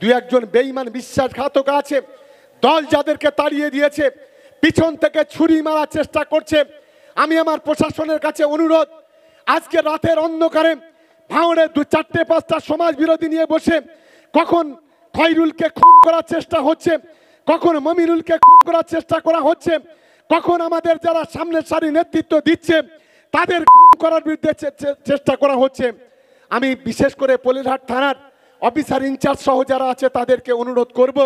দুই একজন বেঈমান বিশ্বাসঘাতক আছে, দল যাদেরকে তাড়িয়ে দিয়েছে, পিছন থেকে ছুরি মারার চেষ্টা করছে। আমি আমার প্রশাসনের কাছে অনুরোধ, আজকে রাতের অন্ধকারে ভাঙড়ে 4-5টা সমাজ বিরোধী নিয়ে বসে কখন খয়রুলকে খুন করার চেষ্টা হচ্ছে, কখন মমিনুলকে খুন করার চেষ্টা করা হচ্ছে, কখন আমাদের যারা সামনের সারি নেতৃত্ব দিচ্ছে তাদের খুন করার বিরুদ্ধে চেষ্টা করা হচ্ছে। আমি বিশেষ করে পলিরহাট থানার অফিসার ইনচার্জ সহ যারা আছে তাদেরকে অনুরোধ করব,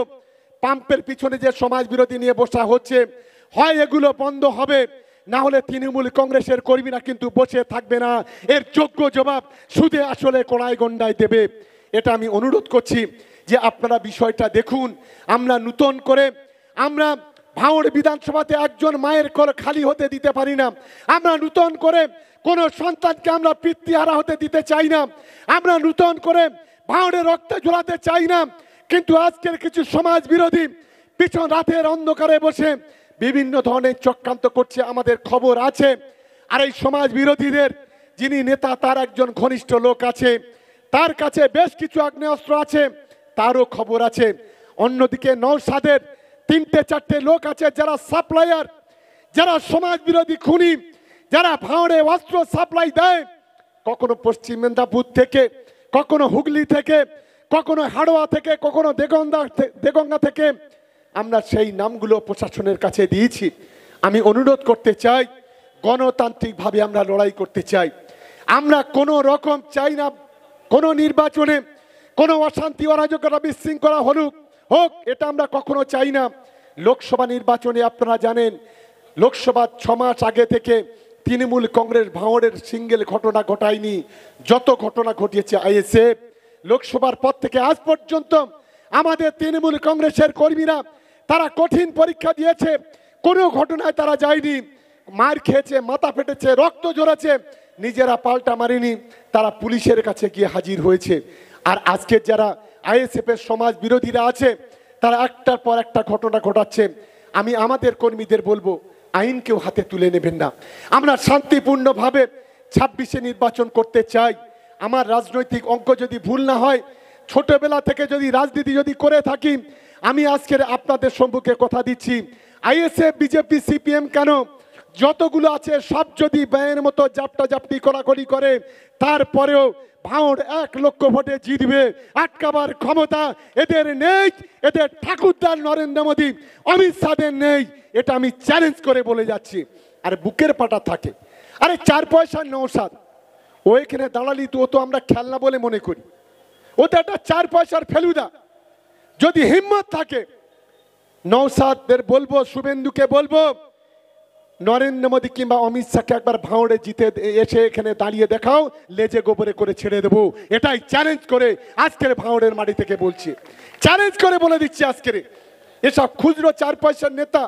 পাম্পের পিছনে যে সমাজ বিরোধী নিয়ে বসা হচ্ছে, হয় এগুলো বন্ধ হবে, না হলে তৃণমূল কংগ্রেসের কর্মীরা কিন্তু বসে থাকবে না, এর যোগ্য জবাব সুদে আসলে কড়াই গন্ডায় দেবে। এটা আমি অনুরোধ করছি যে আপনারা বিষয়টা দেখুন। আমরা নতুন করে আমরা ভাঙড় বিধানসভাতে একজন মায়ের ঘর খালি হতে দিতে পারি না। আমরা নতুন করে কোন সন্তানকে আমরা পিতৃহারা হতে দিতে চাই না। আমরা নতুন করে ভাঙড়ে রক্তে ঝোলাতে চাই না। কিন্তু আজকের কিছু সমাজ বিরোধী পিছন রাতের অন্ধকারে বসে বিভিন্ন ধরনের চক্রান্ত করছে, আমাদের খবর আছে। আর এই সমাজ বিরোধীদের যিনি নেতা তার একজন ঘনিষ্ঠ লোক আছে, তার কাছে বেশ কিছু আগ্নেয়াস্ত্র আছে, তারও খবর আছে। অন্যদিকে নওশাদের 3-4টে লোক আছে যারা সাপ্লায়ার, যারা সমাজ বিরোধী খুনি, যারা ভাঙড়ে অস্ত্র সাপ্লাই দেয়, কখনো পশ্চিম মেদিনীপুর থেকে, কখনো হুগলি থেকে, কখনো হাড়োয়া থেকে, কখনো দেগঙ্গা থেকে। আমরা সেই নামগুলো প্রশাসনের কাছে দিয়েছি। আমি অনুরোধ করতে চাই, গণতান্ত্রিকভাবে আমরা লড়াই করতে চাই। আমরা কোনো রকম চাই না কোনো নির্বাচনে কোনো অশান্তি অরাজকতা বিশৃঙ্খলা হোক, এটা আমরা কখনো চাই না। লোকসভা নির্বাচনে আপনারা জানেন, লোকসভা 6 মাস আগে থেকে তৃণমূল কংগ্রেস ভাঙড়ের সিঙ্গেল ঘটনা ঘটায়নি, যত ঘটনা ঘটিয়েছে আইএসএফ। লোকসভার পর থেকে আজ পর্যন্ত আমাদের তৃণমূল কংগ্রেসের কর্মীরা তারা কঠিন পরীক্ষা দিয়েছে, কোনো ঘটনায় তারা যায়নি। মার খেয়েছে, মাথা ফেটেছে, রক্ত ঝরেছে, নিজেরা পাল্টা মারেনি, তারা পুলিশের কাছে গিয়ে হাজির হয়েছে। আর আজকে যারা আইএসএফ এর সমাজ বিরোধীরা আছে তারা একটার পর একটা ঘটনা ঘটাচ্ছে। আমি আমাদের কর্মীদের বলবো, আইনকেও হাতে তুলে নেবেন না। আমরা শান্তিপূর্ণভাবে 26-এ নির্বাচন করতে চাই। আমার রাজনৈতিক অঙ্ক যদি ভুল না হয়, ছোটবেলা থেকে যদি রাজনীতি যদি করে থাকি, আমি আজকের আপনাদের সম্মুখে কথা দিচ্ছি, আইএসএফ, বিজেপি, সিপিএম কেন যতগুলো আছে সব যদি ব্যয়ের মতো জাপটি কড়াকড়ি করে, তারপরেও ভাঙড় 1 লক্ষ ভোটে জিতবে, আটকাবার ক্ষমতা এদের নেই। এদের ঠাকুরদার নরেন্দ্র মোদী, অমিত শাহের নেই, এটা আমি চ্যালেঞ্জ করে বলে যাচ্ছি। আর বুকের পাটা থাকে, আরে 4 পয়সার নওশাদ, ও এখানে দাঁড়ালি তো, ও তো আমরা খেলনা বলে মনে করি, ও তো একটা 4 পয়সার ফেলুদা। যদি হিম্মত থাকে নওশাদদের বলবো, শুভেন্দুকে বলবো, নরেন্দ্র মোদী কিংবা অমিত শাহকে একবার ভাঙড়ে জিতে এসে এখানে দাঁড়িয়ে দেখাও, লেজে গোবরে করে ছেড়ে দেবো। এটাই চ্যালেঞ্জ করে আজকের ভাঙড়ের মাটি থেকে বলছি, চ্যালেঞ্জ করে বলে দিচ্ছি। আজকের এসব খুচরো 4 পয়সার নেতা